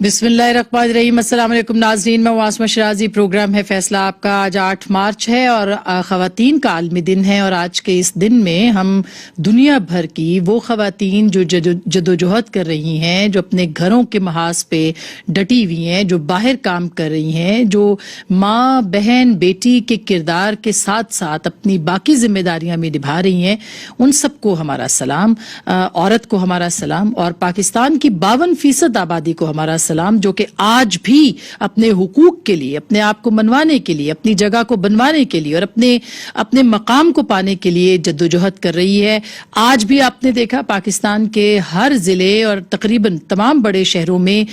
بسم اللہ الرحمن الرحیم۔ السلام علیکم ناظرین، میں واسمہ شرازی، پروگرام ہے فیصلہ آپ کا۔ آج 8 مارچ ہے اور خواتین کا عالمی دن ہے، اور آج کے اس دن میں ہم دنیا بھر کی وہ خواتین جو جدوجہد کر رہی ہیں، جو اپنے گھروں کے محاذ پہ ڈٹی ہوئی ہیں، جو باہر کام کر رہی ہیں، جو ماں بہن بیٹی کے کردار کے ساتھ ساتھ اپنی باقی ذمہ داریاں بھی نبھا رہی ہیں، ان سب کو ہمارا سلام، عورت کو ہمارا سلام، اور پاکستان کی 52% آبادی کو ہمارا سلام، جو کہ آج بھی اپنے حقوق کے لیے، اپنے آپ کو منوانے کے لیے، اپنی جگہ کو بنوانے کے لیے اور اپنے مقام کو پانے کے لیے جدوجہد کر رہی ہے۔ آج بھی آپ نے دیکھا پاکستان کے ہر ضلع اور تقریباً تمام بڑے شہروں میں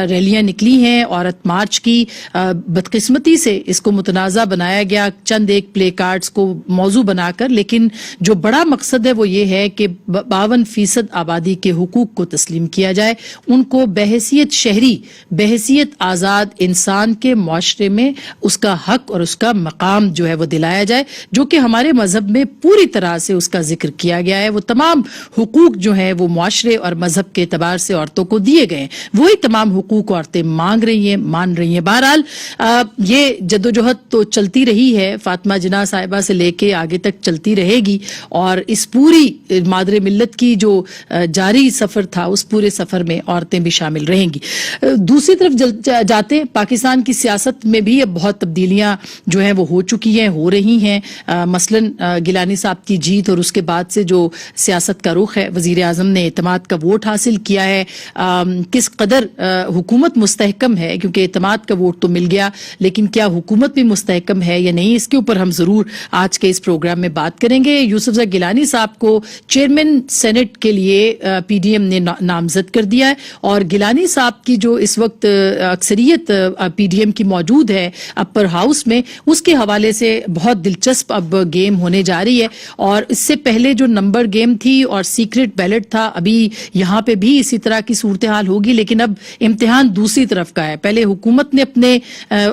ریلیاں نکلی ہیں عورت مارچ کی۔ بدقسمتی سے اس کو متنازع بنایا گیا چند ایک پلے کارڈز کو موضوع بنا کر، لیکن جو بڑا مقصد ہے وہ یہ ہے کہ 52% آبادی کے حقوق کو تسلیم کیا جائے، ان کو بحیثیت شہری، بحیثیت آزاد انسان کے معاشرے میں اس کا حق اور اس کا مقام جو ہے وہ دلایا جائے، جو کہ ہمارے مذہب میں پوری طرح سے اس کا ذکر کیا گیا ہے۔ وہ تمام حقوق جو ہیں وہ معاشرے اور مذہب کے اعتبار سے عورتوں کو دیے گئے ہیں، وہی تمام حقوق عورتیں مانگ رہی ہیں، مان رہی ہیں۔ بہرحال یہ جدوجہد تو چلتی رہی ہے، فاطمہ جناح صاحبہ سے لے کے آگے تک چلتی رہے گی، اور اس پوری مادر ملت کی جو جاری سفر تھا اس پورے سفر میں عورتیں بھی شامل رہیں گی۔ دوسری طرف جاتے پاکستان کی سیاست میں بھی اب بہت تبدیلیاں جو ہیں وہ ہو چکی ہیں، ہو رہی ہیں۔ مثلاً گیلانی صاحب کی جیت اور اس کے بعد سے جو سیاست کا رخ ہے، وزیر اعظم نے اعتماد کا ووٹ حاصل کیا ہے۔ کس قدر حکومت مستحکم ہے، کیونکہ اعتماد کا ووٹ تو مل گیا، لیکن کیا حکومت بھی مستحکم ہے یا نہیں، اس کے اوپر ہم ضرور آج کے اس پروگرام میں بات کریں گے۔ یوسفزئی گیلانی صاحب کو چیئرمین سینٹ کے لیے پی ڈی ایم نے نامزد کر دیا ہے، اور گیلانی صاحب کی جو اس وقت اکثریت پی ڈی ایم کی موجود ہے اپر ہاؤس میں، اس کے حوالے سے بہت دلچسپ اب گیم ہونے جا رہی ہے۔ اور اس سے پہلے جو نمبر گیم تھی اور سیکرٹ بیلٹ تھا، ابھی یہاں پہ بھی اسی طرح کی صورتحال ہوگی، لیکن اب امتحان دوسری طرف کا ہے۔ پہلے حکومت نے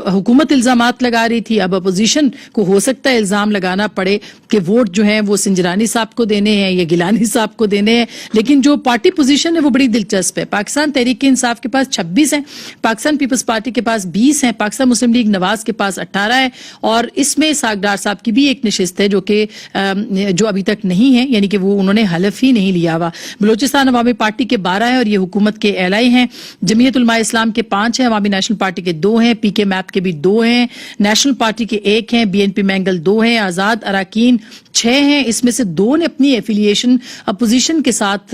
حکومت الزامات لگا رہی تھی، اب اپوزیشن کو ہو سکتا ہے الزام لگانا پڑے کہ ووٹ جو ہیں وہ سنجرانی صاحب کو دینے ہیں یا گیلانی صاحب کو دینے ہیں۔ لیکن جو پارٹی پوزیشن ہے وہ بڑی دلچسپ ہے۔ پاکستان تحریک انصاف کے پاس 26 ہیں، پاکستان پیپلز پارٹی کے پاس 20 ہیں، پاکستان مسلم لیگ نواز کے پاس 18 ہے، اور اس میں اسحاق ڈار صاحب کی بھی ایک نشست ہے جو ابھی تک نہیں ہے، یعنی کہ وہ انہوں نے حلف ہی نہیں لیا ہوا۔ بلوچستان عوامی پارٹی کے 12 ہیں اور یہ حکومت کے اعلائی ہیں۔ جمعیت علماء اسلام کے 5 ہیں، عوامی نیشنل پارٹی کے 2 ہیں، پی کے میپ کے بھی 2 ہیں، نیشنل پارٹی کے 1 ہیں، بی این پی مینگل 2 ہیں، آزاد اراکین 6 ہیں، اس میں سے 2 نے اپنی ایفیلیشن اپوزیشن کے ساتھ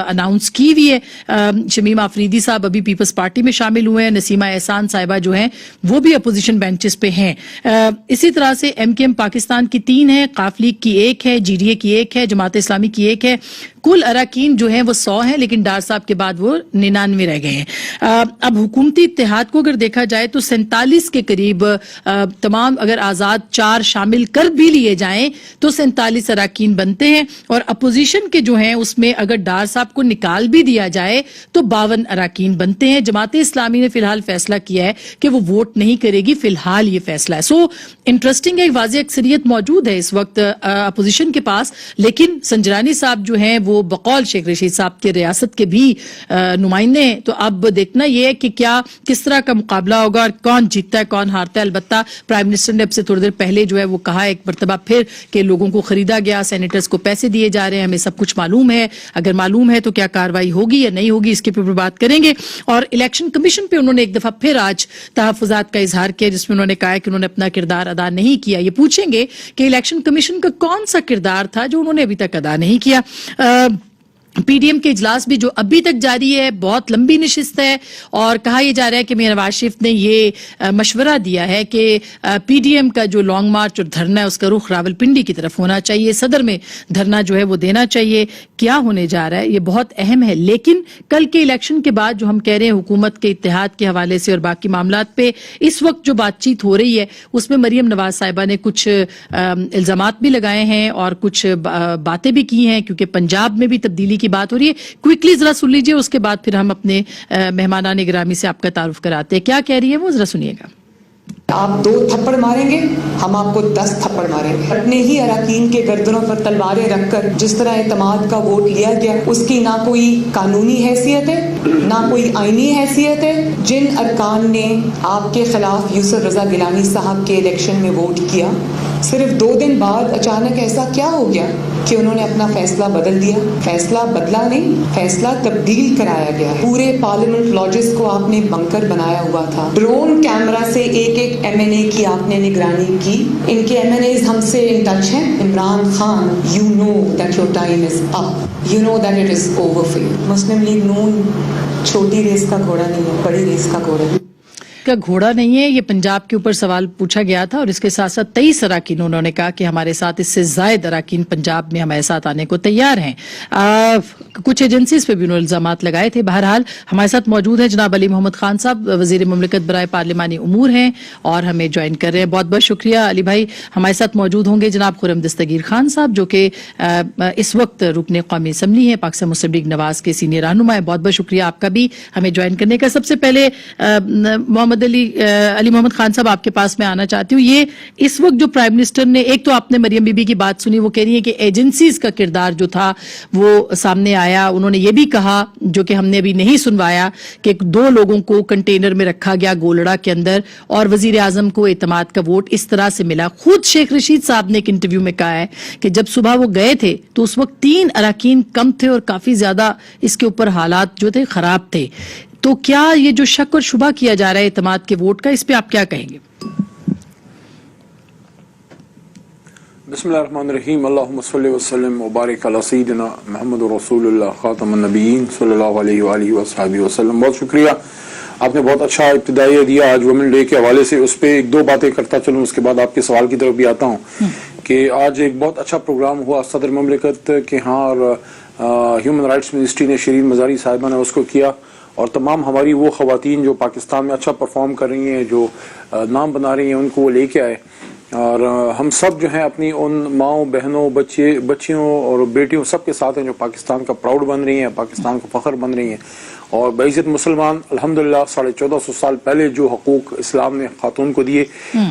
اناؤنس کی ہوئی ہے۔ شمیم آفریدی صاحب ابھی پیپلز پارٹی میں شامل ہوئے ہیں، نسیمہ احسان صاحبہ جو ہیں وہ بھی اپوزیشن بینچز پہ ہیں۔ اسی طرح سے ایم کے ایم پاکستان کی 3 ہیں، قاف لیگ کی 1 ہے، جی ڈی اے کی 1 ہے، جماعت اسلامی کی 1 ہے۔ کل اراکین جو ہیں وہ 100 ہیں، لیکن ڈار صاحب کے بعد وہ 99 رہ گئے ہیں۔ اب حکومتی اتحاد کو اگر دیکھا جائے تو 47 کے قریب تمام، اگر آزاد 4 شامل کر بھی لیے جائیں تو 47 اراکین بنتے ہیں، اور اپوزیشن کے جو ہیں اس میں اگر ڈار صاحب کو نکال بھی دیا جائے تو 52 اراکین بنتے ہیں۔ جماعت اسلامی نے فی الحال فیصلہ کیا ہے کہ وہ ووٹ نہیں کرے گی، فی الحال یہ فیصلہ ہے۔ سو انٹرسٹنگ ہے، واضح اکثریت موجود ہے اس وقت اپوزیشن کے پاس، لیکن سنجرانی صاحب جو ہیں وہ بقول شیخ رشید صاحب کے ریاست کے بھی نمائندے ہیں۔ تو اب دیکھنا یہ ہے کہ کس طرح کا مقابلہ ہوگا اور کون جیتتا ہے کون ہارتا ہے۔ البتہ پرائم منسٹر نے اب سے تھوڑی دیر پہلے جو ہے وہ کہا ایک مرتبہ پھر کہ لوگوں کو خریدا گیا، سینیٹرز کو پیسے دیے جا رہے ہیں، ہمیں سب کچھ معلوم ہے، اگر معلوم ہے تو کیا کارروائی ہوگی یا نہیں ہوگی، اس کے اوپر بات کریں گے۔ اور الیکشن کمیشن پہ انہوں نے ایک دفعہ پھر آج تحفظات کا اظہار کیا، جس میں انہوں نے کہا کہ انہوں نے اپنا کردار ادا نہیں کیا۔ یہ پوچھیں گے کہ الیکشن کمیشن کا کون سا کردار تھا جو انہوں نے ابھی تک ادا نہیں کیا۔ پی ڈی ایم کے اجلاس بھی جو ابھی تک جاری ہے، بہت لمبی نشست ہے، اور کہا یہ جا رہا ہے کہ میاں نواز شریف نے یہ مشورہ دیا ہے کہ پی ڈی ایم کا جو لانگ مارچ اور دھرنا ہے اس کا رخ راولپنڈی کی طرف ہونا چاہیے، صدر میں دھرنا جو ہے وہ دینا چاہیے۔ کیا ہونے جا رہا ہے یہ بہت اہم ہے، لیکن کل کے الیکشن کے بعد جو ہم کہہ رہے ہیں حکومت کے اتحاد کے حوالے سے اور باقی معاملات پہ اس وقت جو بات چیت ہو رہی ہے اس میں مریم نواز صاحبہ نے کچھ الزامات بھی لگائے ہیں اور کچھ باتیں بھی کی ہیں، کیونکہ پنجاب میں بھی تبدیلی کی بات ہو رہی ہے۔ کوئکلی ذرا سن لیجئے، اس کے بعد پھر ہم اپنے مہمانان گرامی سے آپ کا تعارف کراتے ہیں۔ کیا کہہ رہی ہے وہ، ذرا سنیے گا۔ آپ 2 تھپڑ ماریں گے، ہم آپ کو 10 تھپڑ ماریں گے. اپنے ہی اراکین کے گردنوں پر تلواریں رکھ کر جس طرح اعتماد کا ووٹ لیا گیا، اس کی نہ کوئی قانونی حیثیت ہے نہ کوئی آئینی حیثیت ہے. جن ارکان نے آپ کے خلاف یوسف رضا گیلانی صاحب کے الیکشن میں ووٹ کیا، صرف 2 دن بعد اچانک ایسا کیا ہو گیا کہ انہوں نے اپنا فیصلہ بدل دیا؟ فیصلہ بدلا نہیں، فیصلہ تبدیل کرایا گیا. پورے پارلیمنٹ لاجز کو آپ نے بنکر بنایا ہوا تھا. ڈرون کیمرہ سے ایک ایم این اے کی آپ نے نگرانی کی. ان کے ایم این ایز ہم سے ان ٹچ ہیں. Imran Khan, you know that your time is up, you know that it is over for you. Muslim League Noon چھوٹی ریس کا گھوڑا نہیں ہے، بڑی ریس کا گھوڑا ہے. کا گھوڑا نہیں ہے. یہ پنجاب کے اوپر سوال پوچھا گیا تھا اور اس کے ساتھ ساتھ 23 اراکین انہوں نے کہا کہ ہمارے ساتھ اس سے زائد اراکین پنجاب میں ہمارے ساتھ آنے کو تیار ہیں. کچھ ایجنسیز پہ بھی انہوں نے الزامات لگائے تھے. بہرحال ہمارے ساتھ موجود ہیں جناب علی محمد خان صاحب، وزیر مملکت برائے پارلیمانی امور ہیں اور ہمیں جوائن کر رہے ہیں. بہت بہت شکریہ علی بھائی. ہمارے ساتھ موجود ہوں گے جناب خرم دستگیر خان صاحب جو کہ اس وقت رکن قومی اسمبلی ہیں، پاکستان مسلم لیگ نواز کے سینئر رہنما ہیں. بہت بہت شکریہ آپ کا بھی ہمیں جوائن کرنے کا. سب سے پہلے علی محمد خان صاحب آپ کے پاس میں آنا چاہتی ہوں. یہ اس وقت جو پرائم منسٹر نے، ایک تو آپ نے مریم بی بی کی بات سنی، وہ کہہ رہی ہیں کہ ایجنسیز کا کردار جو تھا وہ سامنے آیا. انہوں نے یہ بھی کہا جو کہ ہم نے ابھی نہیں سنوایا کہ 2 لوگوں کو کنٹینر میں رکھا گیا گولڑا کے اندر اور وزیر اعظم کو اعتماد کا ووٹ اس طرح سے ملا. خود شیخ رشید صاحب نے ایک انٹرویو میں کہا ہے کہ جب صبح وہ گئے تھے تو اس وقت 3 اراکین کم تھے اور کافی زیادہ اس کے اوپر حالات جو تھے خراب تھے. تو کیا یہ جو شک اور شبہ کیا جا رہا ہے اعتماد کے ووٹ کا، اس پہ آپ کیا کہیں گے؟ بسم اللہ الرحمن الرحیم. اللہم صلی وسلم وبارک علی سیدنا محمد رسول اللہ خاتم النبیین صلی اللہ علیہ وآلہ وصحبہ وسلم. بہت شکریہ، آپ نے بہت اچھا ابتدائیہ دیا آج وومن ڈے کے حوالے سے. اس پہ 1-2 باتیں کرتا چلوں، اس کے بعد آپ کے سوال کی طرف بھی آتا ہوں کہ آج ایک بہت اچھا پروگرام ہوا صدر مملکت کے ہاں اور ہیومن رائٹس منسٹری نے، شرین مزاری صاحبہ نے اس کو کیا، اور تمام ہماری وہ خواتین جو پاکستان میں اچھا پرفارم کر رہی ہیں، جو نام بنا رہی ہیں، ان کو وہ لے کے آئے. اور ہم سب جو ہیں اپنی ان ماؤں، بہنوں، بچیوں اور بیٹیوں سب کے ساتھ ہیں جو پاکستان کا پراؤڈ بن رہی ہیں، پاکستان کا فخر بن رہی ہیں. اور بعزت مسلمان الحمدللہ 1450 سال پہلے جو حقوق اسلام نے خاتون کو دیے،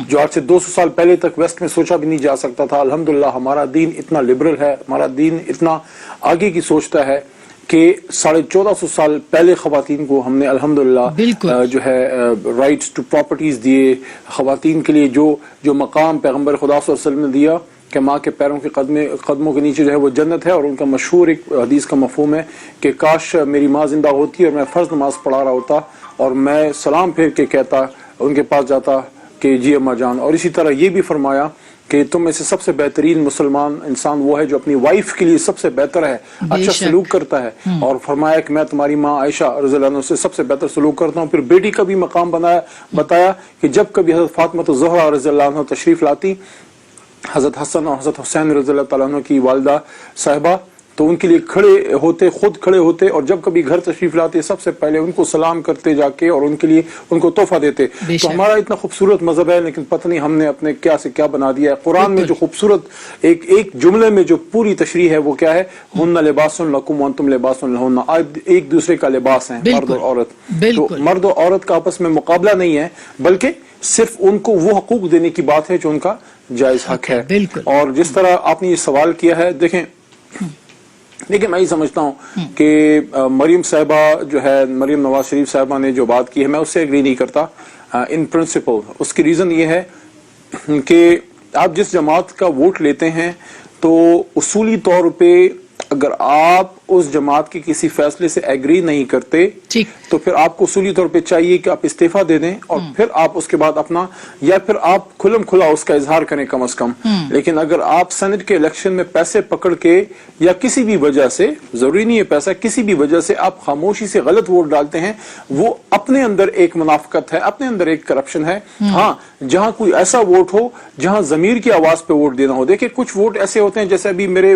جو آج سے 200 سال پہلے تک ویسٹ میں سوچا بھی نہیں جا سکتا تھا، الحمدللہ ہمارا دین اتنا لبرل ہے، ہمارا دین اتنا آگے کی سوچتا ہے کہ 1450 سال پہلے خواتین کو ہم نے الحمدللہ جو ہے رائٹس ٹو پراپرٹیز دیے. خواتین کے لیے جو مقام پیغمبر خدا صلی اللہ علیہ وسلم نے دیا کہ ماں کے پیروں کے قدموں کے نیچے جو ہے وہ جنت ہے. اور ان کا مشہور ایک حدیث کا مفہوم ہے کہ کاش میری ماں زندہ ہوتی اور میں فرض نماز پڑھا رہا ہوتا اور میں سلام پھیر کے کہتا، ان کے پاس جاتا کہ جی اماں جان. اور اسی طرح یہ بھی فرمایا کہ تم میں سے سب سے بہترین مسلمان انسان وہ ہے جو اپنی وائف کے لیے سب سے بہتر ہے، اچھا سلوک کرتا ہے. اور فرمایا کہ میں تمہاری ماں عائشہ رضی اللہ عنہ سے سب سے بہتر سلوک کرتا ہوں. پھر بیٹی کا بھی مقام بتایا کہ جب کبھی حضرت فاطمہ الزہرا رضی اللہ عنہ تشریف لاتی، حضرت حسن اور حضرت حسین رضی اللہ تعالیٰ عنہ کی والدہ صاحبہ، تو ان کے لیے خود کھڑے ہوتے اور جب کبھی گھر تشریف لاتے سب سے پہلے ان کو سلام کرتے جا کے اور ان کے لیے ان کو تحفہ دیتے. تو ہمارا اتنا خوبصورت مذہب ہے، لیکن پتہ نہیں ہم نے اپنے کیا سے کیا بنا دیا ہے. قرآن میں جو خوبصورت ایک جملے میں جو پوری تشریح ہے وہ کیا ہے؟ ہن لباس لکم وانتم لباس لہن. ایک دوسرے کا لباس ہیں مرد اور عورت. تو مرد اور عورت کا آپس میں مقابلہ نہیں ہے، بلکہ صرف ان کو وہ حقوق دینے کی بات ہے جو ان کا جائز حق ہے. اور جس طرح آپ نے یہ سوال کیا ہے، دیکھیں میں یہ سمجھتا ہوں کہ مریم صاحبہ جو ہے، مریم نواز شریف صاحبہ نے جو بات کی ہے، میں اس سے ایگری نہیں کرتا ان پرنسپل. اس کی ریزن یہ ہے کہ آپ جس جماعت کا ووٹ لیتے ہیں تو اصولی طور پہ اگر آپ اس جماعت کے کسی فیصلے سے ایگری نہیں کرتے تو پھر آپ کو اصولی طور پہ چاہیے کہ آپ استعفیٰ دے دیں اور پھر آپ اس کے بعد اپنا، یا پھر آپ کھلم کھلا اس کا اظہار کریں کم از کم. لیکن اگر آپ سینٹ کے الیکشن میں پیسے پکڑ کے یا کسی بھی وجہ سے، ضروری نہیں ہے پیسہ، کسی بھی وجہ سے آپ خاموشی سے غلط ووٹ ڈالتے ہیں، وہ اپنے اندر ایک منافقت ہے، اپنے اندر ایک کرپشن ہے. ہاں، جہاں کوئی ایسا ووٹ ہو جہاں ضمیر کی آواز پہ ووٹ دینا ہو. دیکھیں کچھ ووٹ ایسے ہوتے ہیں، جیسے ابھی میرے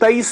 23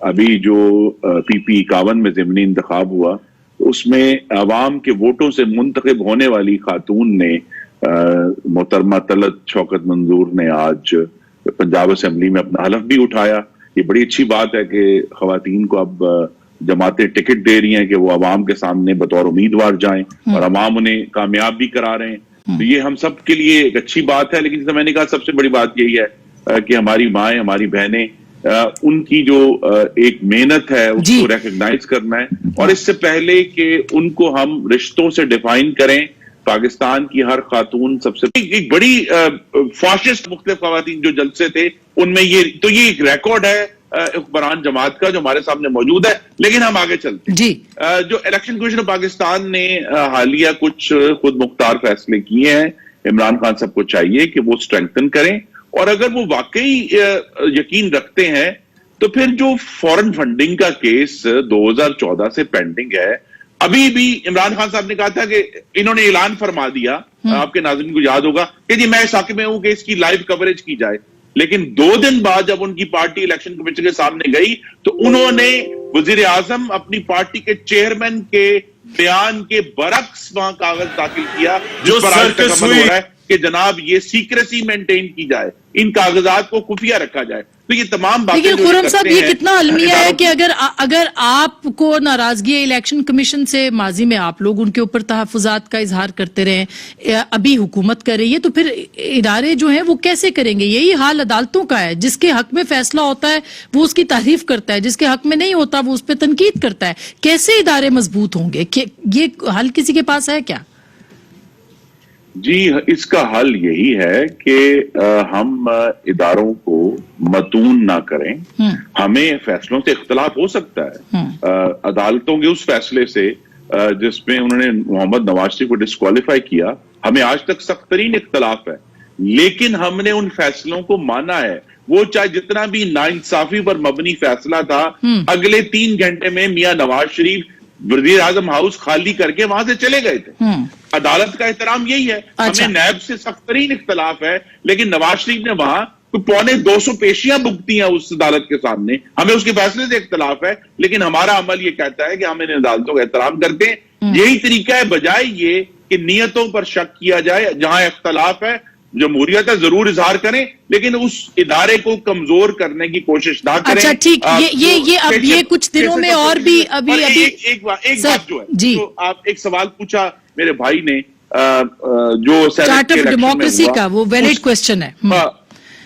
ابھی جو PP 51 میں ضمنی انتخاب ہوا اس میں عوام کے ووٹوں سے منتخب ہونے والی خاتون نے محترمہ طلعت شوکت منظور نے آج پنجاب اسمبلی میں اپنا حلف بھی اٹھایا. یہ بڑی اچھی بات ہے کہ خواتین کو اب جماعتیں ٹکٹ دے رہی ہیں کہ وہ عوام کے سامنے بطور امیدوار جائیں اور عوام انہیں کامیاب بھی کرا رہے ہیں. تو یہ ہم سب کے لیے ایک اچھی بات ہے. لیکن جیسے میں نے کہا سب سے بڑی بات یہی ہے کہ ہماری مائیں ہماری بہنیں ان کی جو ایک محنت ہے اس کو ریکگنائز کرنا ہے اور اس سے پہلے کہ ان کو ہم رشتوں سے ڈیفائن کریں. پاکستان کی ہر خاتون سب سے ایک بڑی فاشسٹ مختلف خواتین جو جلسے تھے ان میں یہ ایک ریکارڈ ہے حکمران جماعت کا جو ہمارے سامنے موجود ہے. لیکن ہم آگے چلتے ہیں. جو الیکشن کمیشن آف پاکستان نے حالیہ کچھ خود مختار فیصلے کیے ہیں, عمران خان صاحب کو چاہیے کہ وہ اسٹرینگتھن کریں اور اگر وہ واقعی یقین رکھتے ہیں تو پھر جو فورن فنڈنگ کا کیس 2014 سے پینڈنگ ہے, ابھی بھی عمران خان صاحب نے کہا تھا کہ انہوں نے اعلان فرما دیا, آپ کے ناظرین کو یاد ہوگا کہ جی میں اس حق میں ہوں کہ اس کی لائیو کوریج کی جائے. لیکن 2 دن بعد جب ان کی پارٹی الیکشن کمیشن کے سامنے گئی تو انہوں نے وزیر اعظم اپنی پارٹی کے چیئرمین کے بیان کے برعکس وہاں کاغذ داخل کیا جس پر آج تک عمل ہو رہا ہے کہ جناب یہ سیکریسی مینٹین کی جائے, ان کاغذات کو خفیہ رکھا جائے. تو یہ تمام باتیں لیکن خرم صاحب یہ کتنا المیہ ہے کہ اگر آپ کو ناراضگی ہے الیکشن کمیشن سے, ماضی میں آپ لوگ ان کے اوپر تحفظات کا اظہار کرتے رہے, ابھی حکومت کر رہی ہے, تو پھر ادارے جو ہیں وہ کیسے کریں گے؟ یہی حال عدالتوں کا ہے, جس کے حق میں فیصلہ ہوتا ہے وہ اس کی تعریف کرتا ہے, جس کے حق میں نہیں ہوتا وہ اس پہ تنقید کرتا ہے. کیسے ادارے مضبوط ہوں گے؟ یہ حل کسی کے پاس ہے کیا؟ جی اس کا حل یہی ہے کہ ہم اداروں کو متون نہ کریں. ہمیں فیصلوں سے اختلاف ہو سکتا ہے, عدالتوں کے اس فیصلے سے جس میں انہوں نے محمد نواز شریف کو ڈسکوالیفائی کیا, ہمیں آج تک سخت ترین اختلاف ہے, لیکن ہم نے ان فیصلوں کو مانا ہے. وہ چاہے جتنا بھی ناانصافی پر مبنی فیصلہ تھا, اگلے 3 گھنٹے میں میاں نواز شریف وزیر اعظم ہاؤس خالی کر کے وہاں سے چلے گئے تھے. عدالت کا احترام یہی ہے. ہمیں نیب سے سخت ترین اختلاف ہے, لیکن نواز شریف نے وہاں 250 پیشیاں بھگتی ہیں اس عدالت کے سامنے. ہمیں اس کے فیصلے سے اختلاف ہے, لیکن ہمارا عمل یہ کہتا ہے کہ ہم ان عدالتوں کا احترام کرتے ہیں. یہی طریقہ ہے, بجائے یہ کہ نیتوں پر شک کیا جائے. جہاں اختلاف ہے, جمہوریت ہے, ضرور اظہار کریں, لیکن اس ادارے کو کمزور کرنے کی کوشش نہ کریں. اچھا ٹھیک, یہ کچھ دنوں میں اور بھی ایک بات جو ہے, تو آپ ایک سوال پوچھا میرے بھائی نے جو چارٹ آف ڈیموکریسی کا, وہ ویلڈ کوسچن ہے,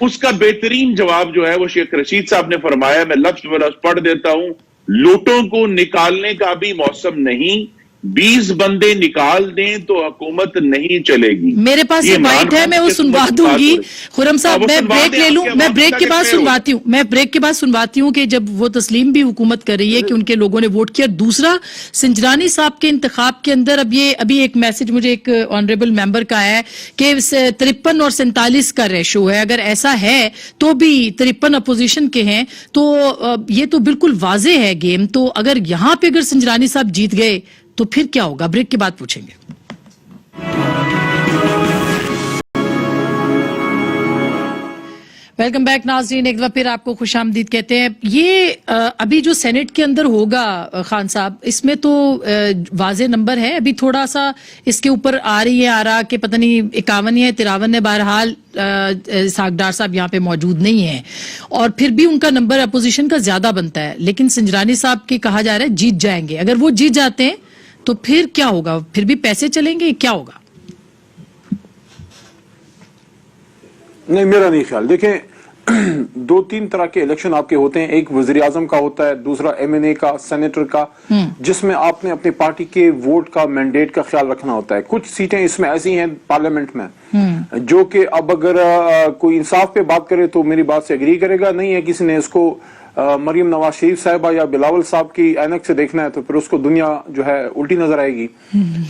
اس کا بہترین جواب جو ہے وہ شیخ رشید صاحب نے فرمایا. میں لفظ بلفظ پڑھ دیتا ہوں. لوٹوں کو نکالنے کا بھی موسم نہیں, 20 بندے نکال دیں تو حکومت نہیں چلے گی. میرے پاس یہ بائٹ ہے, میں وہ سنوا دوں گی. خرم صاحب میں بریک لے لوں, میں بریک کے بعد سنواتی ہوں کہ جب وہ تسلیم بھی حکومت کر رہی ہے کہ ان کے لوگوں نے ووٹ کیا. دوسرا, سنجرانی صاحب کے انتخاب کے اندر ابھی ایک میسج مجھے ایک آنریبل ممبر کا ہے کہ 53 اور 47 کا ریشو ہے. اگر ایسا ہے تو بھی 53 اپوزیشن کے ہیں, تو یہ تو بالکل واضح ہے گیم. تو اگر یہاں پہ اگر سنجرانی صاحب جیت گئے تو پھر کیا ہوگا؟ بریک کے بعد پوچھیں گے. ویلکم بیک ناظرین, ایک دفعہ پھر آپ کو خوش آمدید کہتے ہیں. یہ ابھی جو سینٹ کے اندر ہوگا خان صاحب, اس میں تو واضح نمبر ہے, ابھی تھوڑا سا اس کے اوپر آ رہی ہے آرا کہ پتہ نہیں 51 یا 53 ہے. بہرحال اسحاق ڈار صاحب یہاں پہ موجود نہیں ہیں اور پھر بھی ان کا نمبر اپوزیشن کا زیادہ بنتا ہے, لیکن سنجرانی صاحب کے کہا جا رہا ہے جیت جائیں گے. اگر وہ جیت جاتے ہیں تو پھر کیا ہوگا؟ پھر بھی پیسے چلیں گے, کیا ہوگا؟ نہیں, میرا نہیں خیال. دیکھیں 2-3 طرح کے الیکشن آپ کے ہوتے ہیں. ایک وزیر اعظم کا ہوتا ہے, دوسرا MNA کا, سینیٹر کا, جس میں آپ نے اپنی پارٹی کے ووٹ کا, مینڈیٹ کا خیال رکھنا ہوتا ہے. کچھ سیٹیں اس میں ایسی ہیں پارلیمنٹ میں جو کہ اب اگر کوئی انصاف پہ بات کرے تو میری بات سے اگری کرے گا. نہیں ہے کسی نے اس کو مریم نواز شریف صاحبہ یا بلاول صاحب کی اینک سے دیکھنا ہے تو پھر اس کو دنیا جو ہے الٹی نظر آئے گی.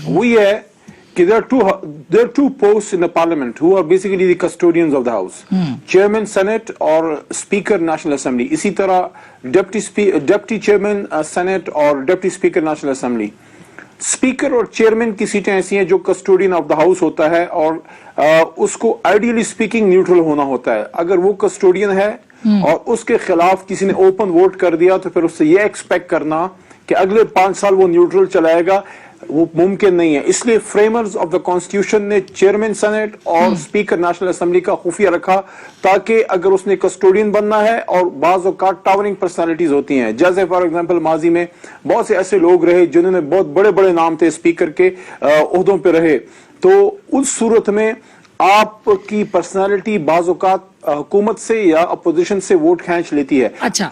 وہ یہ ہے کہ there are two posts in the parliament who are basically the custodians of the house, chairman senate اور speaker national assembly. اسی طرح ڈپٹی چیئرمین سینٹ اور deputy speaker national assembly. Speaker اور چیئرمین کی سیٹیں ایسی ہیں جو کسٹوڈین آف دا ہاؤس ہوتا ہے اور اس کو آئیڈیلی اسپیکنگ نیوٹرل ہونا ہوتا ہے. اگر وہ کسٹوڈین ہے اور اس کے خلاف کسی نے اوپن ووٹ کر دیا تو پھر اس سے یہ ایکسپیکٹ کرنا کہ اگلے 5 سال وہ نیوٹرل چلائے گا وہ ممکن نہیں ہے. اس لیے فریمرز آف دا کانسٹیٹیوشن نے چیئرمین سینٹ اور اسپیکر نیشنل اسمبلی کا خفیہ رکھا تاکہ اگر اس نے کسٹوڈین بننا ہے, اور بعض اوقات ٹاورنگ پرسنالٹیز ہوتی ہیں, جیسے فار ایگزامپل ماضی میں بہت سے ایسے لوگ رہے جنہوں نے بہت بڑے بڑے نام تھے اسپیکر کے عہدوں پہ رہے, تو اس صورت میں آپ کی پرسنالٹی بعض اوقات حکومت سے یا اپوزیشن سے ووٹ کھینچ لیتی ہے.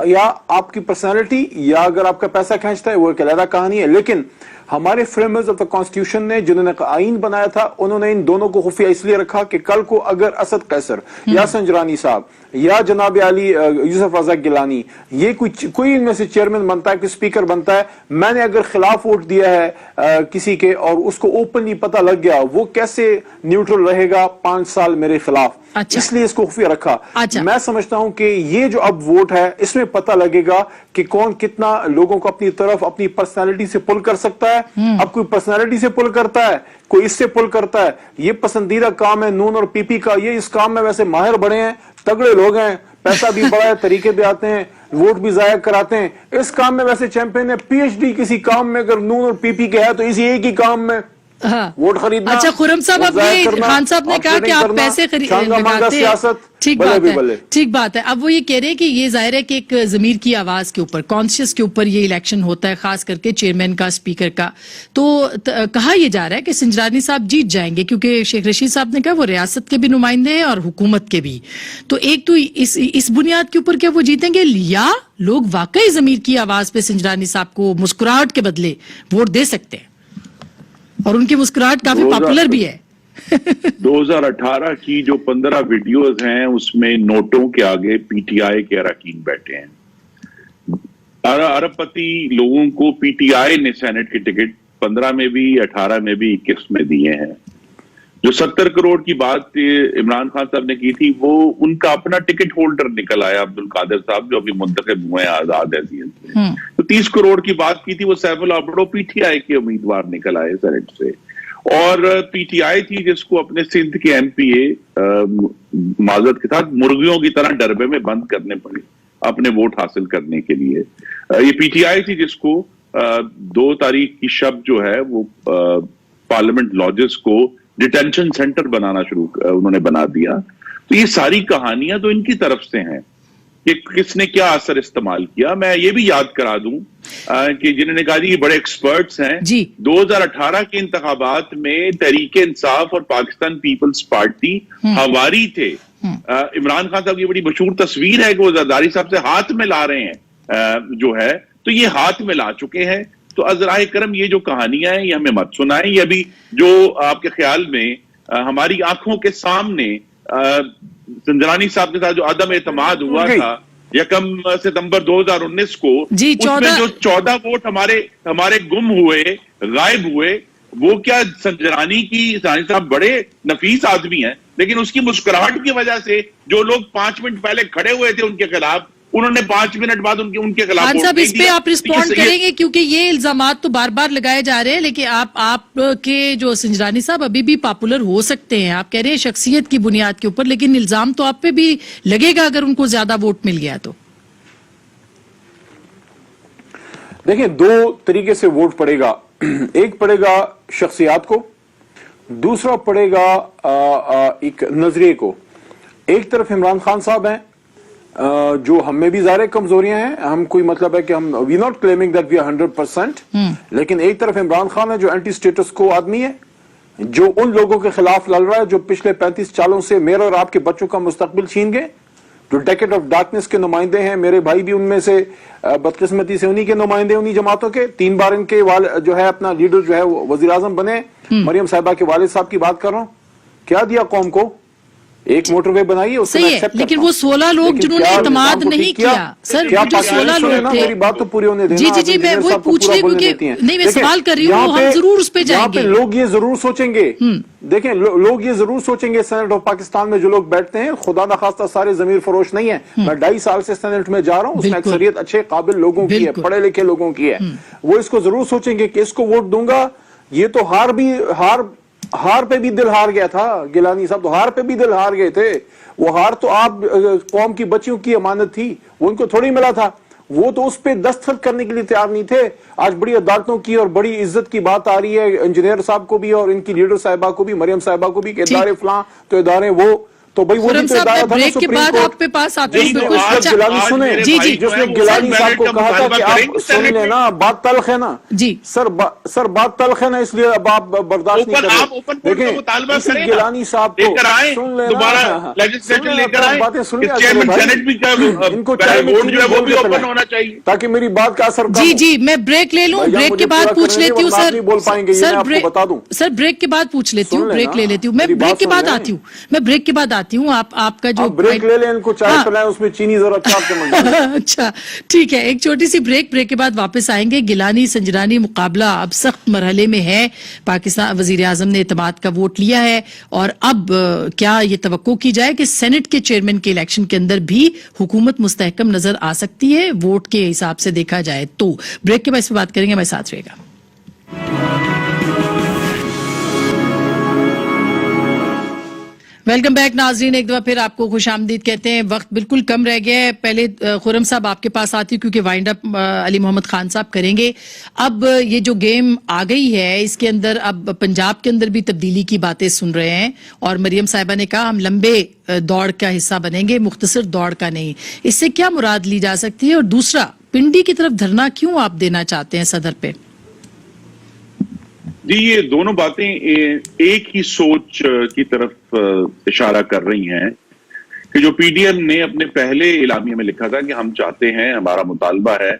یا آپ کی پرسنالٹی یا اگر آپ کا پیسہ کھینچتا ہے وہ ایک علیحدہ کہانی ہے. لیکن ہمارے فریمرز آف دا کانسٹیٹیوشن نے جنہوں نے آئین بنایا تھا انہوں نے ان دونوں کو خفیہ اس لیے رکھا کہ کل کو اگر اسد قیصر یا سنجرانی صاحب یا جناب علی یوسف رضا گیلانی یہ کوئی ان میں سے چیئرمین بنتا ہے, کوئی اسپیکر بنتا ہے, میں نے اگر خلاف ووٹ دیا ہے کسی کے اور اس کو اوپنلی پتہ لگ گیا, وہ کیسے نیوٹرل رہے گا 5 سال میرے خلاف. اس لیے اس کو خفیہ رکھا. میں سمجھتا ہوں کہ یہ جو اب ووٹ ہے اس میں پتہ لگے گا کہ کون کتنا لوگوں کو اپنی طرف اپنی پرسنالٹی سے پل کر سکتا ہے. اب کوئی پرسنالٹی سے پل کرتا ہے, کوئی اس سے پل کرتا ہے. یہ پسندیدہ کام ہے نون اور پی پی کا, یہ اس کام میں ویسے ماہر بڑے ہیں, تگڑے لوگ ہیں, پیسہ بھی بڑا ہے, طریقے بھی آتے ہیں, ووٹ بھی ضائع کراتے ہیں. اس کام میں ویسے چیمپئن ہے. پی ایچ ڈی کسی کام میں اگر نون اور پی پی کے ہے تو اسی ایک ہی کام میں ووٹ خریدنا. اچھا خرم صاحب, اب یہ خان صاحب نے کہا کہ آپ پیسے لگاتے ہیں, ٹھیک بات ہے, ٹھیک بات ہے. اب وہ یہ کہہ رہے ہیں کہ یہ ظاہر ہے کہ ایک ضمیر کی آواز کے اوپر, کانشیس کے اوپر یہ الیکشن ہوتا ہے, خاص کر کے چیئرمین کا, اسپیکر کا. تو کہا یہ جا رہا ہے کہ سنجرانی صاحب جیت جائیں گے کیونکہ شیخ رشید صاحب نے کہا وہ ریاست کے بھی نمائندے ہیں اور حکومت کے بھی. تو ایک تو اس بنیاد کے اوپر کیا وہ جیتیں گے, یا لوگ واقعی ضمیر کی آواز پہ سنجرانی صاحب کو مسکراہٹ کے بدلے ووٹ دے سکتے ہیں, اور ان کی مسکراہٹ کافی پاپولر بھی ہے. 2018 کی جو 15 ویڈیوز ہیں اس میں نوٹوں کے آگے پی ٹی آئی کے اراکین بیٹھے ہیں. ارب پتی لوگوں کو پی ٹی آئی نے سینٹ کی ٹکٹ 15 میں بھی 18 میں بھی 21 میں دیے ہیں. جو 70 کروڑ کی بات عمران خان صاحب نے کی تھی وہ ان کا اپنا ٹکٹ ہولڈر نکل آیا, عبد القادر صاحب جو ابھی منتخب ہوئے ہیں آزاد حیثیت سے. تو 30 کروڑ کی بات کی تھی, وہ Saif Ullah بڑو P T I کے امیدوار نکل آئے سینٹ سے. اور پی ٹی آئی تھی جس کو اپنے سندھ کے ایم پی اے معذرت کے ساتھ مرغیوں کی طرح ڈربے میں بند کرنے پڑے اپنے ووٹ حاصل کرنے کے لیے. یہ پی ٹی آئی تھی جس کو 2 تاریخ کی شب جو ہے وہ پارلیمنٹ لاجز کو ڈیٹینشن سینٹر بنانا انہوں نے بنا دیا. تو یہ ساری کہانیاں تو ان کی طرف سے ہیں کہ کس نے کیا اثر استعمال کیا. میں یہ بھی یاد کرا دوں کہ جنہوں نے کہا جی یہ بڑے ایکسپرٹس ہیں, 2018 کے انتخابات میں تحریک انصاف اور پاکستان پیپلز پارٹی ہواری تھے. عمران خان صاحب کی بڑی مشہور تصویر ہے کہ وہ زرداری صاحب سے ہاتھ میں لا رہے ہیں جو ہے, تو یہ ہاتھ میں لا چکے ہیں. تو عذرائے کرم یہ جو کہانیاں ہیں یہ ہمیں مت سنائیں. یہ ابھی جو آپ کے خیال میں ہماری آنکھوں کے سامنے سنجرانی صاحب کے ساتھ جو عدم اعتماد ہوا تھا 1 ستمبر 2019 کو, اس میں جو 14 ووٹ ہمارے گم ہوئے, غائب ہوئے, وہ کیا سنجرانی صاحب بڑے نفیس آدمی ہیں لیکن اس کی مسکراہٹ کی وجہ سے جو لوگ 5 منٹ پہلے کھڑے ہوئے تھے ان کے خلاف, انہوں نے 5 منٹ بعد ان کے خلاف. خان صاحب اس پہ آپ رسپونڈ کریں گے کیونکہ یہ الزامات تو بار بار لگائے جا رہے ہیں, لیکن آپ کے جو سنجرانی صاحب ابھی بھی پاپولر ہو سکتے ہیں, آپ کہہ رہے ہیں شخصیت کی بنیاد کے اوپر, لیکن الزام تو آپ پہ بھی لگے گا اگر ان کو زیادہ ووٹ مل گیا تو. دیکھیں 2 طریقے سے ووٹ پڑے گا. ایک پڑے گا شخصیات کو, دوسرا پڑے گا ایک نظریے کو. ایک طرف عمران خان صاحب ہیں جو ہم میں بھی ظاہر کمزوریاں ہیں, ہم کوئی مطلب ہے کہ ہم we not claiming that we are 100%, لیکن ایک طرف عمران خان ہے جو اینٹی سٹیٹس کو آدمی ہے, جو ان لوگوں کے خلاف لڑ رہا ہے جو پچھلے 35 سالوں سے میرے اور آپ کے بچوں کا مستقبل چھین گئے, جو ڈیکیڈ آف ڈارکنس کے نمائندے ہیں. میرے بھائی بھی ان میں سے بدقسمتی سے انہی کے نمائندے, انہی جماعتوں کے. 3 بار ان کے جو ہے اپنا لیڈر جو ہے وزیر اعظم بنے. مریم صاحبہ کے والد صاحب کی بات کر رہا ہوں. کیا دیا قوم کو؟ ایک موٹر وے بنائی, صحیح ہے, لیکن وہ 16 لوگ جنہوں نے اعتماد نہیں کیا سر, جو 16 لوگ تھے. میری بات تو پوری ہونے دینا. جی میں وہی پوچھ رہی ہوں کہ نہیں, میں سوال کر رہی ہوں, ہم ضرور اس پہ جائیں گے. لوگ یہ ضرور سوچیں گے, دیکھیں لوگ یہ ضرور سوچیں گے سینٹ آف پاکستان میں جو لوگ بیٹھتے ہیں, خدا نخواستہ سارے ضمیر فروش نہیں ہیں. میں 2.5 سال سے سینٹ میں جا رہا ہوں, اس میں اکثریت اچھے قابل لوگوں کی ہے, پڑھے لکھے لوگوں کی ہے. وہ اس کو ضرور سوچیں گے کہ اس کو ووٹ دوں گا, یہ تو ہار ہار پہ بھی دل ہار گیا تھا گیلانی صاحب، تو ہار پہ بھی دل ہار گئے تھے. وہ ہار تو آپ قوم کی بچیوں کی امانت تھی، وہ ان کو تھوڑی ملا تھا. وہ تو اس پہ دستخط کرنے کے لیے تیار نہیں تھے. آج بڑی عدالتوں کی اور بڑی عزت کی بات آ رہی ہے انجینئر صاحب کو بھی اور ان کی لیڈر صاحبہ کو بھی، مریم صاحبہ کو بھی، کہ ادارے فلاں تو ادارے وہ تو بھائی وہ بھی تو ادارہ تھا نا بریک کے سپریم بعد کورٹ. آپ کے پاس آتے ہیں جس نے بالکل. اس وقت گیلانی سنیں جس نے گیلانی صاحب کو کہا تھا کہ آپ سن لیں نا، بات تلخ ہے نا جی سر بات تلخ ہے نا، اس لیے اب آپ برداشت نہیں کر رہے. دیکھیں اسی گیلانی صاحب کو سن لینا، باتیں سن لیا کرو بھائی، ان کو چائے میں چینی گھول کے پلائیں تاکہ میری بات کا اثر کم ہو. جی میں بریک لے لوں، بریک کے بعد پوچھ لیتی ہوں. سر نہیں بول پائیں گے، یہ میں آپ کو بتا دوں. سر بریک کے بعد پوچھ لیتی ہوں، بریک لے لیتی ہوں میں، بریک کے بعد آتی ہوں، میں بریک کے بعد آتی ہوں. آپ کا جو بریک لے لیں، ان کو چائے پلائیں، اس میں چینی ذرا چاپ چمچ ڈالیں. اچھا ٹھیک ہے، ایک چھوٹی سی بریک کے بعد واپس آئیں گے. گیلانی سنجرانی مقابلہ اب سخت مرحلے میں ہے. پاکستان وزیر اعظم نے اعتماد کا ووٹ لیا ہے اور اب کیا یہ توقع کی جائے کہ سینٹ کے چیئرمین کے الیکشن کے اندر بھی حکومت مستحکم نظر آ سکتی ہے ووٹ کے حساب سے دیکھا جائے تو. بریک کے بعد اس پہ بات کریں گے، ہمارے ساتھ رہے گا. ویلکم بیک ناظرین، ایک دفعہ پھر آپ کو خوش آمدید کہتے ہیں. وقت بالکل کم رہ گیا ہے. پہلے خرم صاحب آپ کے پاس آتی کیونکہ وائنڈ اپ علی محمد خان صاحب کریں گے. اب یہ جو گیم آ گئی ہے اس کے اندر اب پنجاب کے اندر بھی تبدیلی کی باتیں سن رہے ہیں اور مریم صاحبہ نے کہا ہم لمبے دوڑ کا حصہ بنیں گے، مختصر دوڑ کا نہیں. اس سے کیا مراد لی جا سکتی ہے؟ اور دوسرا، پنڈی کی طرف دھرنا کیوں آپ دینا چاہتے ہیں صدر پہ؟ جی یہ دونوں باتیں ایک ہی سوچ کی طرف اشارہ کر رہی ہیں کہ جو پی ڈی ایم نے اپنے پہلے اعلامیہ میں لکھا تھا کہ ہم چاہتے ہیں، ہمارا مطالبہ ہے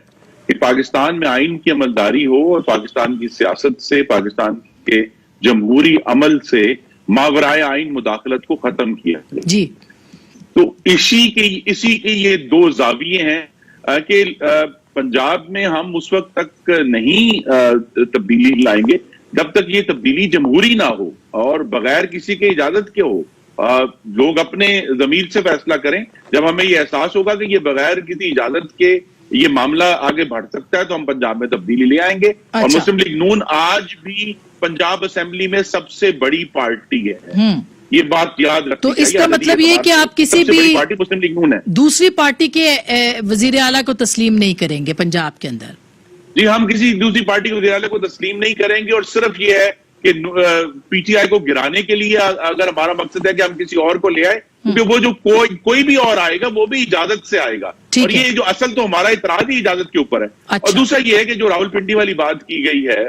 کہ پاکستان میں آئین کی عملداری ہو اور پاکستان کی سیاست سے، پاکستان کے جمہوری عمل سے ماورائے آئین مداخلت کو ختم کیا جائے. جی تو اسی کے یہ دو زاویے ہیں کہ پنجاب میں ہم اس وقت تک نہیں تبدیلی لائیں گے جب تک یہ تبدیلی جمہوری نہ ہو اور بغیر کسی کے اجازت کے ہو. لوگ اپنے ضمیر سے فیصلہ کریں. جب ہمیں یہ احساس ہوگا کہ یہ بغیر کسی اجازت کے یہ معاملہ آگے بڑھ سکتا ہے تو ہم پنجاب میں تبدیلی لے آئیں گے. اور مسلم لیگ نون آج بھی پنجاب اسمبلی میں سب سے بڑی پارٹی ہے، یہ بات یاد رکھیں. تو اس کا مطلب یہ کہ آپ کسی بھی پارٹی مسلم لیگ نون ہے، دوسری پارٹی کے وزیر اعلیٰ کو تسلیم نہیں کریں گے پنجاب کے اندر؟ جی ہم کسی دوسری پارٹی کے وزیر اعلیٰ کو تسلیم نہیں کریں گے، اور صرف یہ ہے کہ پی ٹی آئی کو گرانے کے لیے اگر ہمارا مقصد ہے کہ ہم کسی اور کو لے آئے، کیونکہ وہ جو کوئی بھی اور آئے گا وہ بھی اجازت سے آئے گا. اور یہ جو اصل تو ہمارا اعتراض ہی اجازت کے اوپر ہے. اور دوسرا یہ ہے کہ جو راول پنڈی والی بات کی گئی ہے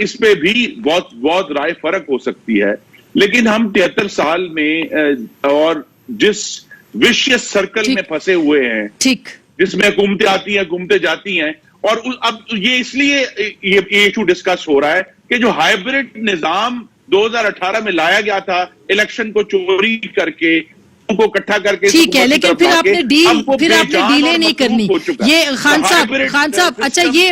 اس پہ بھی بہت رائے فرق ہو سکتی ہے. لیکن ہم 73 سال میں اور جس وشیس سرکل میں پھنسے ہوئے ہیں، جس میں حکومتیں آتی ہیں حکومتیں جاتی ہیں، اور اب یہ اس لیے یہ ایشو ڈسکس ہو رہا ہے کہ جو ہائیبرڈ نظام 2018 میں لایا گیا تھا الیکشن کو چوری کر کے کو اکٹھا کر کے، ٹھیک ہے، لیکن پھر آپ نے ڈیلے نہیں کرنی. یہ خان صاحب اچھا یہ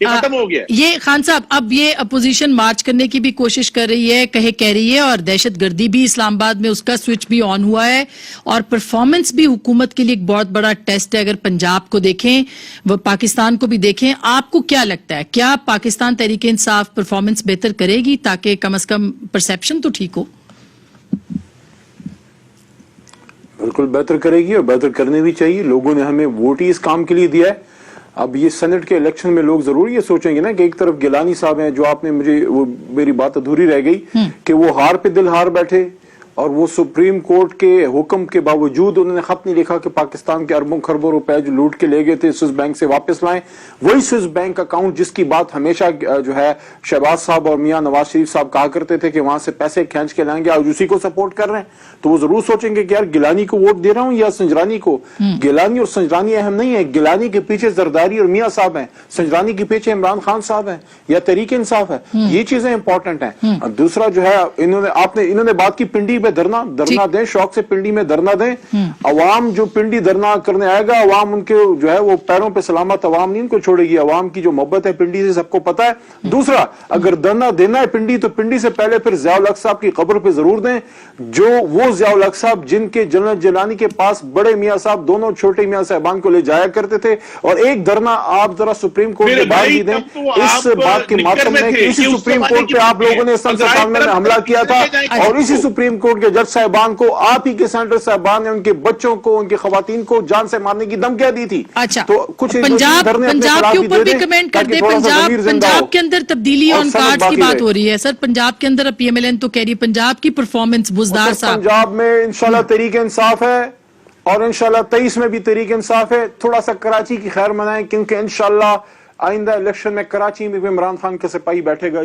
ختم ہو گیا. یہ خان صاحب اب یہ اپوزیشن مارچ کرنے کی بھی کوشش کر رہی ہے، کہہ رہی ہے، اور دہشت گردی بھی اسلام آباد میں اس کا سوئچ بھی آن ہوا ہے، اور پرفارمنس بھی حکومت کے لیے ایک بہت بڑا ٹیسٹ ہے. اگر پنجاب کو دیکھیں، وہ پاکستان کو بھی دیکھیں، آپ کو کیا لگتا ہے کیا پاکستان تحریک انصاف پرفارمنس بہتر کرے گی تاکہ کم از کم پرسیپشن تو ٹھیک ہو؟ بالکل بہتر کرے گی، اور بہتر کرنے بھی چاہیے. لوگوں نے ہمیں ووٹ ہی اس کام کے لیے دیا ہے. اب یہ سینٹ کے الیکشن میں لوگ ضرور یہ سوچیں گے نا کہ ایک طرف گیلانی صاحب ہیں، جو آپ نے مجھے وہ میری بات ادھوری رہ گئی کہ وہ ہار پہ دل ہار بیٹھے، اور وہ سپریم کورٹ کے حکم کے باوجود انہوں نے خط نہیں لکھا کہ پاکستان کے اربوں خربوں روپے جو لوٹ کے لے گئے تھے سوئس بینک سے واپس لائیں. وہی سوئس بینک اکاؤنٹ جس کی بات ہمیشہ جو ہے شہباز صاحب اور میاں نواز شریف صاحب کہا کرتے تھے کہ وہاں سے پیسے کھینچ کے لائیں گے، اور اسی کو سپورٹ کر رہے ہیں. تو وہ ضرور سوچیں گے کہ یار گیلانی کو ووٹ دے رہا ہوں یا سنجرانی کو. گیلانی اور سنجرانی اہم نہیں ہے، گیلانی کے پیچھے زرداری اور میاں صاحب ہیں، سنجرانی کے پیچھے عمران خان صاحب ہیں یا تحریک انصاف ہے. یہ چیزیں امپورٹنٹ ہیں. دوسرا جو ہے انہوں نے بات کی پنڈی پہ دھرنا دیں، شوق سے پنڈی میں دھرنا دیں. عوام جو پنڈی دھرنا کرنے آئے گا، عوام ان کے جو ہے وہ پیروں پہ سلامت عوام نہیں ان کو چھوڑے گی. عوام کی جو محبت ہے پنڈی سے سب کو پتا ہے. دوسرا، اگر دھرنا دینا ہے پنڈی تو پنڈی سے پہلے پھر ضیاء الحق صاحب کی قبر پہ ضرور دیں، جو وہ ضیاء الحق صاحب جن کے جنرل جیلانی کے پاس بڑے میاں صاحب دونوں چھوٹے میاں صاحبان کو لے جایا کرتے تھے. اور ایک دھرنا آپ ذرا سپریم کورٹ کے بعد بھی دیں اس بات کے ماتم میں کہ اسی سپریم کورٹ پہ آپ لوگوں نے سنسد سامنے میں حملہ کیا تھا، اور اسی سپریم کورٹ کے جج صاحبان کو آپ ہی کے سینیٹر صاحبان نے ان کے بچوں کو، ان کی خواتین کو جان سے مارنے کی دھمکیاں دی تھی. اچھا، تو کچھ پنجاب کے اوپر بھی کمنٹ کر دیں. پنجاب کے اندر تبدیلی آن کارڈز کی بات ہو رہی ہے. سر پنجاب کے اندر پی ایم ایل این تو کہہ رہی ہے پنجاب کی پرفارمنس بزدار صاحب. پنجاب میں انشاءاللہ تحریک انصاف ہے، اور انشاءاللہ 23 میں بھی تحریک انصاف ہے. تھوڑا سا کراچی کی خیر منائیں، کیونکہ انشاءاللہ آئندہ الیکشن میں کراچی میں بھی عمران خان کا سپاہی بیٹھے گا.